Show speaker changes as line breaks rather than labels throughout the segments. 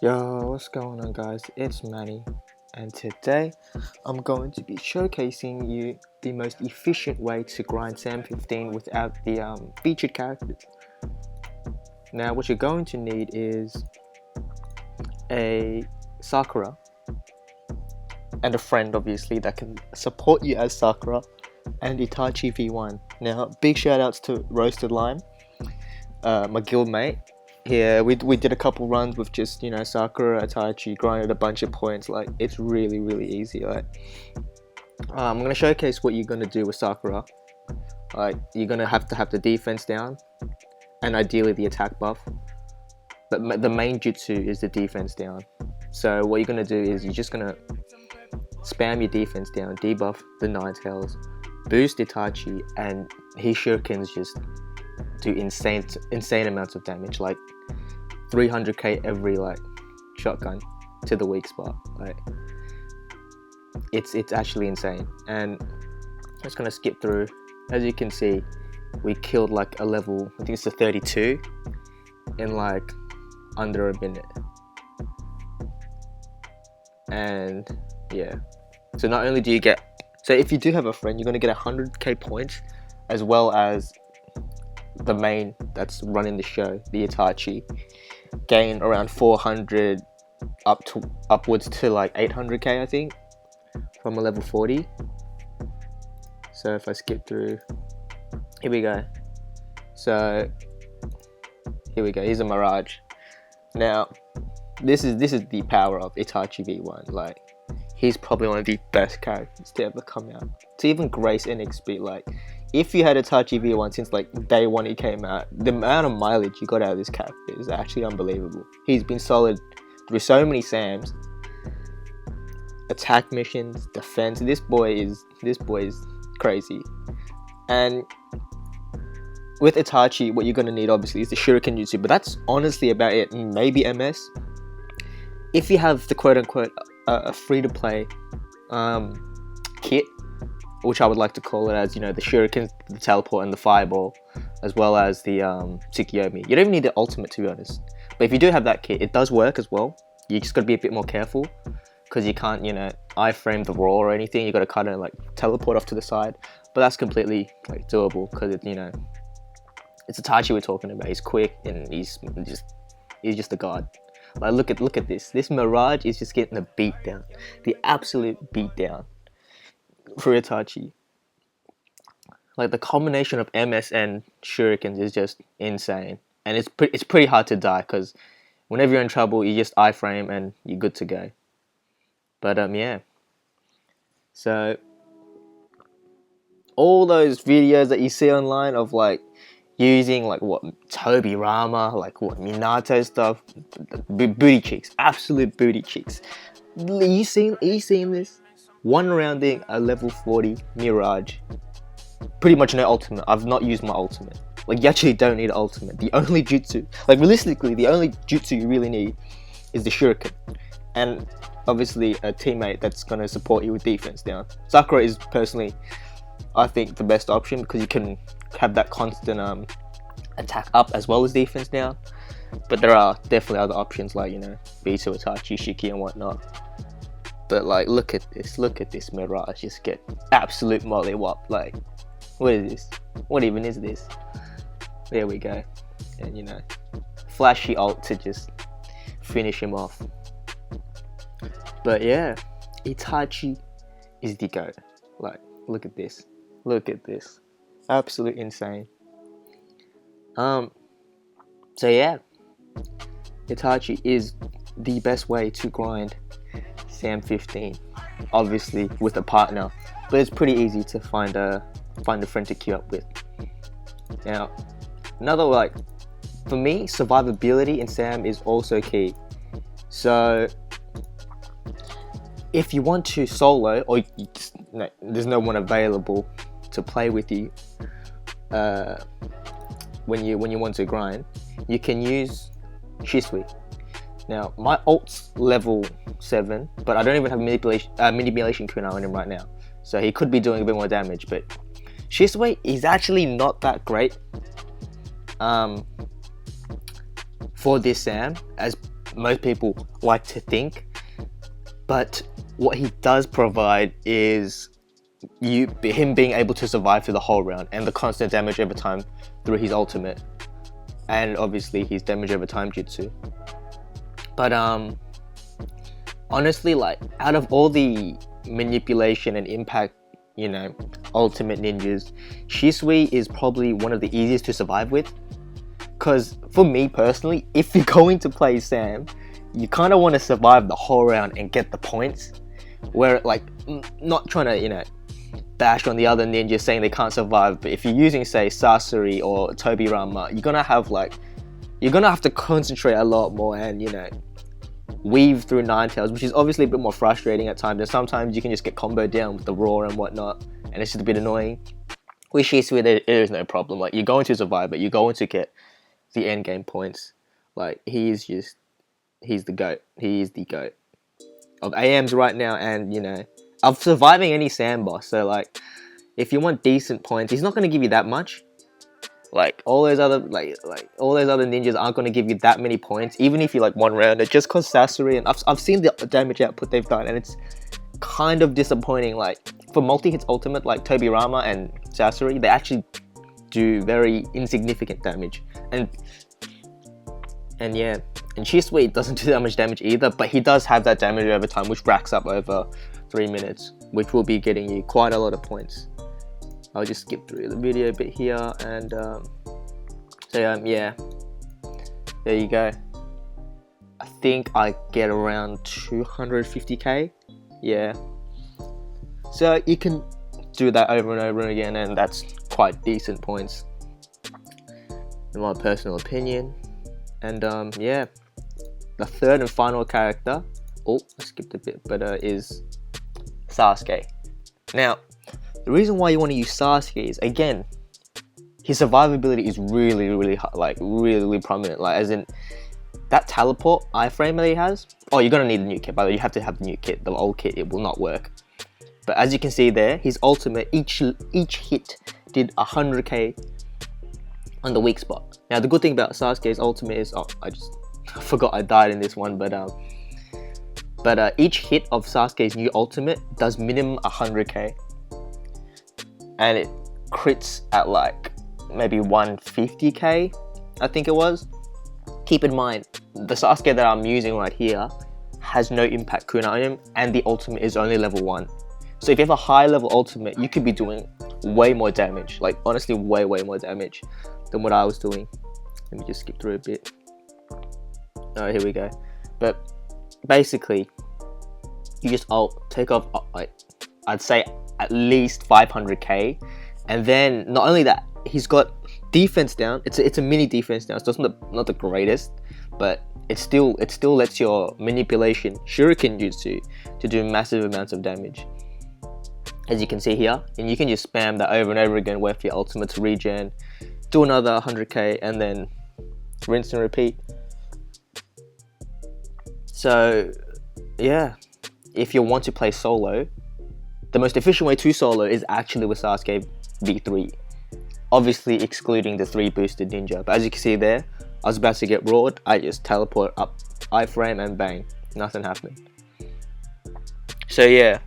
Yo, what's going on, guys? It's Manny, and today I'm going to be showcasing you the most efficient way to grind SAM 15 without the featured characters. Now, what you're going to need is a Sakura and a friend, obviously, that can support you as Sakura, and Itachi V1. Now, big shout outs to Roasted Lime, my guild mate. Yeah, we did a couple runs with just, Sakura, Itachi, grinded a bunch of points. Like, it's really easy. Like, I'm gonna showcase what you're gonna do with Sakura. Like, you're gonna have to have the defense down, and ideally the attack buff. But the main jutsu is the defense down. So what you're gonna do is you're just gonna spam your defense down, debuff the Nine Tails, boost Itachi, and his shurikens just do insane amounts of damage. Like 300k every shotgun to the weak spot. Like it's actually insane. And I'm just gonna skip through. As you can see, we killed like a level, I think it's a 32 in like under a minute. And yeah, so not only do you get, so if you do have a friend, you're gonna get 100k points, as well as the main that's running the show, the Itachi, gain around 400 upwards to like 800k, I think, from a level 40. So if I skip through, here we go. So here we go. Here's a Mirage. Now this is the power of Itachi V1. Like, he's probably one of the best characters to ever come out, to even grace NXP. Like, if you had Itachi V1 since like day one he came out, the amount of mileage you got out of this character is actually unbelievable. He's been solid through so many SAMs, attack missions, defense. This boy is crazy. And with Itachi, what you're gonna need obviously is the Shuriken Jutsu, but that's honestly about it. Maybe MS. If you have the quote-unquote a free-to-play kit, which I would like to call it, as, the Shuriken, the teleport, and the fireball, as well as the Tsukiyomi. You don't even need the ultimate, to be honest. But if you do have that kit, it does work as well. You just gotta be a bit more careful, because you can't, iframe the roar or anything. You gotta kind of teleport off to the side. But that's completely doable, because it's Itachi we're talking about. He's quick and he's just a god. Like, look at this. This Mirage is just getting the beat down, the absolute beat down for Itachi. Like, the combination of MS and Shurikens is just insane, and it's pretty hard to die, because whenever you're in trouble, you just iframe and you're good to go. But yeah. So all those videos that you see online of using Toby Rama, Minato stuff, booty cheeks, absolute booty cheeks. You seen this? One rounding a level 40 Mirage, pretty much no ultimate. I've not used my ultimate. You actually don't need ultimate. The only jutsu, realistically, the only jutsu you really need is the Shuriken, and obviously a teammate that's gonna support you with defense down. Sakura is personally, I think, the best option, because you can have that constant attack up as well as defense down. But there are definitely other options like Bito, Itachi, Shiki, and whatnot. But look at this Mirage just get absolute mollywop. What is this? What even is this? There we go. And flashy ult to just finish him off. But yeah, Itachi is the GOAT. Look at this. Look at this. Absolute insane. So yeah, Itachi is the best way to grind SAM 15. Obviously with a partner, but it's pretty easy to find a friend to queue up with. Now, another for me, survivability in SAM is also key. So if you want to solo, or there's no one available to play with you when you want to grind, you can use Shisui. Now, my ult's level 7, but I don't even have manipulation kunai on him right now, so he could be doing a bit more damage. But Shisui is actually not that great for this SAM, as most people like to think. But what he does provide is him being able to survive through the whole round and the constant damage over time through his ultimate, and obviously his damage over time jutsu. But honestly, like, out of all the manipulation and impact, ultimate ninjas, Shisui is probably one of the easiest to survive with. Because for me personally, if you're going to play S.A.M, you kind of want to survive the whole round and get the points, where, like, not trying to bash on the other ninjas saying they can't survive. But if you're using, say, Sasori or Tobirama, you're gonna have to concentrate a lot more and weave through Ninetales, which is obviously a bit more frustrating at times, and sometimes you can just get comboed down with the roar and whatnot, and it's just a bit annoying. With Shisui, there is no problem. Like, you're going to survive, but you're going to get the end game points. Like, he's the GOAT. He is the GOAT of AMs right now, and of surviving any S.A.M boss. So, like, if you want decent points, he's not going to give you that much. Like, all those other ninjas aren't going to give you that many points, even if you like one rounder, just because Sasori, and I've seen the damage output they've done, and it's kind of disappointing. Like, for multi-hits ultimate, like Tobirama and Sasori, they actually do very insignificant damage. And Shisui doesn't do that much damage either, but he does have that damage over time, which racks up over 3 minutes, which will be getting you quite a lot of points. I'll just skip through the video a bit here, and yeah, there you go. I think I get around 250k, yeah. So you can do that over and over again, and that's quite decent points, in my personal opinion. And yeah, the third and final character, I skipped a bit, but is Sasuke. Now, the reason why you want to use Sasuke is, again, his survivability is really, really high, like really prominent. Like, as in that teleport iframe that he has. Oh, you're gonna need the new kit. By the way, you have to have the new kit. The old kit, it will not work. But as you can see there, his ultimate, each hit did 100k on the weak spot. Now, the good thing about Sasuke's ultimate is, I forgot I died in this one, but each hit of Sasuke's new ultimate does minimum 100k. And it crits at like maybe 150k, I think it was. Keep in mind, the Sasuke that I'm using right here has no impact kunai on him, and the ultimate is only level 1. So if you have a high level ultimate, you could be doing way more damage. Like, honestly, way more damage than what I was doing. Let me just skip through a bit. Oh, here we go. But basically, you just take off, like, I'd say at least 500k, and then not only that, he's got defense down. It's a mini defense down. So it's not the greatest, but it still lets your manipulation shuriken jutsu to do massive amounts of damage, as you can see here. And you can just spam that over and over again, wait for your ultimate to regen, do another 100k, and then rinse and repeat. So yeah, if you want to play solo, the most efficient way to solo is actually with Sasuke V3. Obviously excluding the 3 boosted ninja. But as you can see there, I was about to get roared. I just teleport up iframe and bang, nothing happened. So yeah,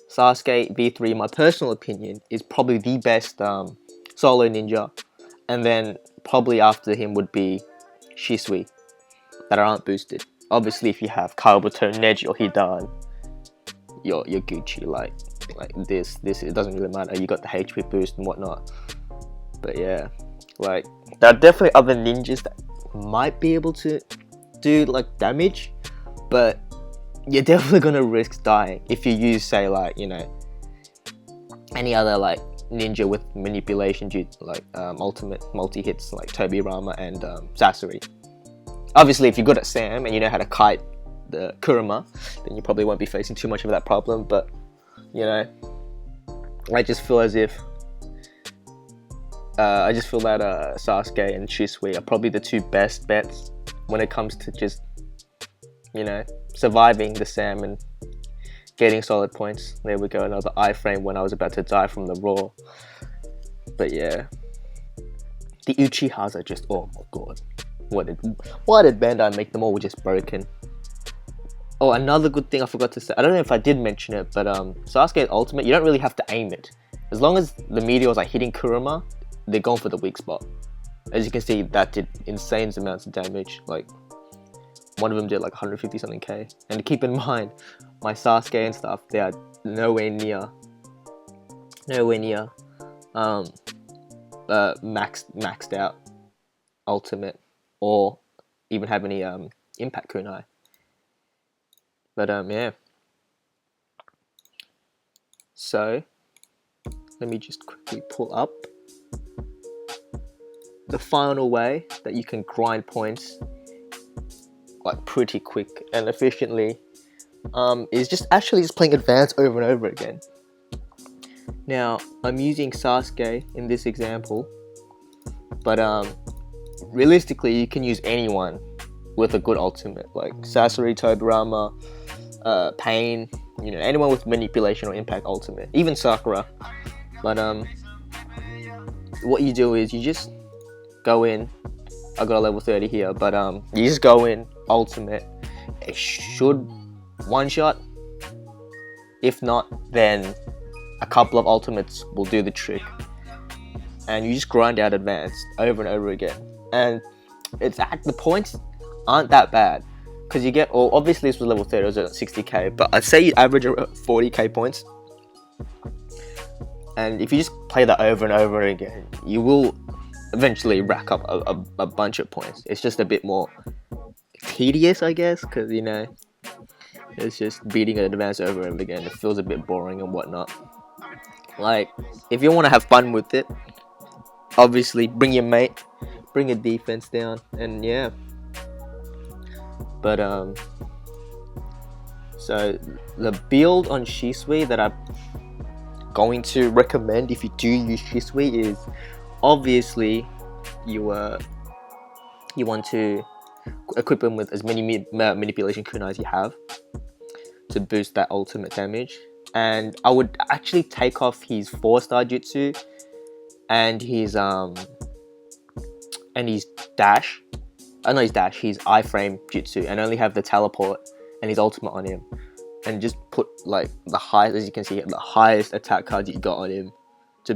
Sasuke V3, my personal opinion, is probably the best solo ninja. And then probably after him would be Shisui, that aren't boosted. Obviously, if you have Kabuto, Neji, or Hidan, you're Gucci. Like this it doesn't really matter. You got the HP boost and whatnot. But yeah, like, there are definitely other ninjas that might be able to do like damage, but you're definitely gonna risk dying if you use, say, like, any other like ninja with manipulation, like ultimate multi-hits like Tobirama and Sasori. Obviously, if you're good at S.A.M and you know how to kite the Kurama, then you probably won't be facing too much of that problem. But I just feel as if that Sasuke and Shisui are probably the 2 best bets when it comes to just surviving the S.A.M and getting solid points. There we go, another iframe when I was about to die from the roar. But yeah, the Uchihas are just, oh my god, Why did Bandai make them all just broken? Oh, another good thing I forgot to say. I don't know if I did mention it, but Sasuke's ultimate, you don't really have to aim it. As long as the meteors are hitting Kurama, they're going for the weak spot. As you can see, that did insane amounts of damage. Like, one of them did like 150 something K. And keep in mind, my Sasuke and stuff, they are nowhere near maxed out ultimate, or even have any impact kunai. But yeah. So let me just quickly pull up the final way that you can grind points like pretty quick and efficiently. Is just playing advanced over and over again. Now I'm using Sasuke in this example, but realistically you can use anyone with a good ultimate, like Sasori, Tobirama, Pain, you know, anyone with manipulation or impact ultimate, even Sakura. But what you do is you just go in. I got a level 30 here, but you just go in ultimate. It should one shot. If not, then a couple of ultimates will do the trick, and you just grind out advanced over and over again. And the points aren't that bad, because you get, well, obviously this was level 30, it was at 60k, but I'd say you average 40k points. And if you just play that over and over again, you will eventually rack up a bunch of points. It's just a bit more tedious, I guess, because, you know, it's just beating an advance over and over again. It feels a bit boring and whatnot. Like, if you want to have fun with it, obviously bring your mate, bring your defense down, and yeah. But so the build on Shisui that I'm going to recommend if you do use Shisui is, obviously you want to equip him with as many manipulation kunai as you have to boost that ultimate damage. And I would actually take off his 4-star jutsu and his dash. His dash, his iframe jutsu, and only have the teleport and his ultimate on him, and just put like the highest, as you can see, the highest attack cards you got on him to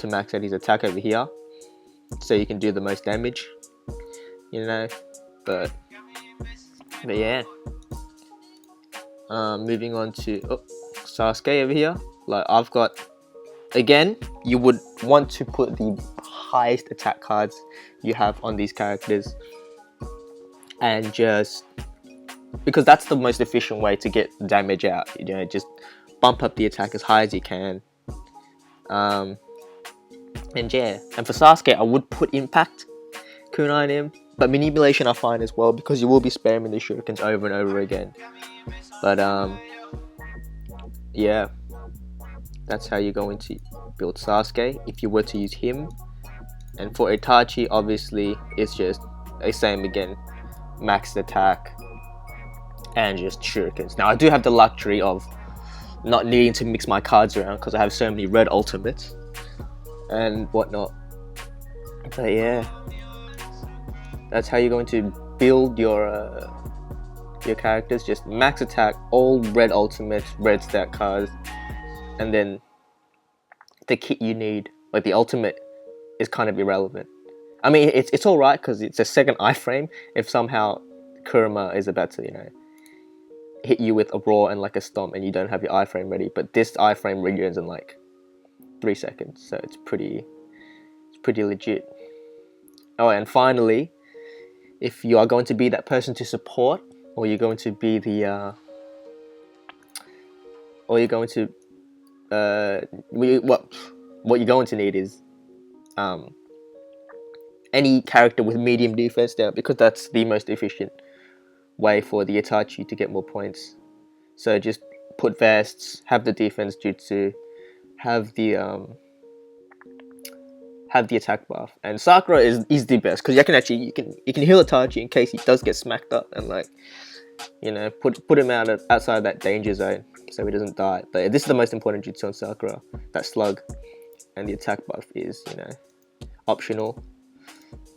max out his attack over here, so you can do the most damage, you know. But yeah, moving on to Sasuke over here. Like, I've got, again, you would want to put the highest attack cards you have on these characters, and just because that's the most efficient way to get damage out, you know, just bump up the attack as high as you can. And yeah, and for Sasuke, I would put impact kunai on him, but manipulation I find as well, because you will be spamming the shurikens over and over again. But yeah, that's how you're going to build Sasuke if you were to use him. And for Itachi, obviously it's just the same again, maxed attack and just shurikens. Now I do have the luxury of not needing to mix my cards around because I have so many red ultimates and whatnot. But yeah, that's how you're going to build your characters. Just max attack, all red ultimates, red stat cards, and then the kit you need, like the ultimate, is kind of irrelevant. I mean, it's all right because it's a second iframe if somehow Kurama is about to, you know, hit you with a roar and like a stomp and you don't have your iframe ready, but this iframe regens in like 3 seconds, so it's pretty legit. Oh, and finally, if you are going to be that person to support, or you're going to be the what you're going to need is any character with medium defense now, because that's the most efficient way for the Itachi to get more points. So just put vests, have the defense jutsu, have the attack buff, and Sakura is the best because you can heal Itachi in case he does get smacked up, and like, you know, put him outside that danger zone so he doesn't die. But this is the most important jutsu on Sakura, that slug, and the attack buff is, you know, optional.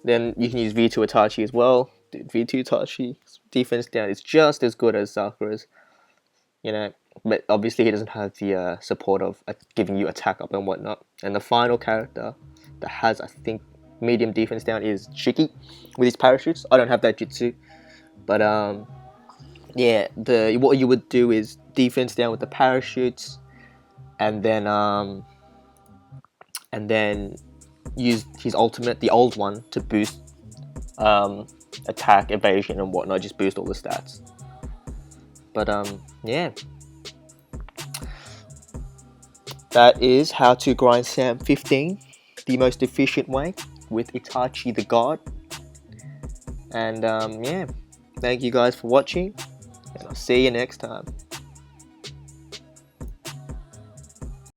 Then you can use V2 Itachi as well. V2 Itachi defense down is just as good as Sakura's, you know, but obviously he doesn't have the support of giving you attack up and whatnot. And the final character that has, I think, medium defense down is Shiki with his parachutes. I don't have that jutsu, but yeah, what you would do is defense down with the parachutes, and then use his ultimate, the old one, to boost attack, evasion, and whatnot. Just boost all the stats. But yeah, that is how to grind SAM 15 the most efficient way with Itachi the God. And yeah, thank you guys for watching, and I'll see you next time.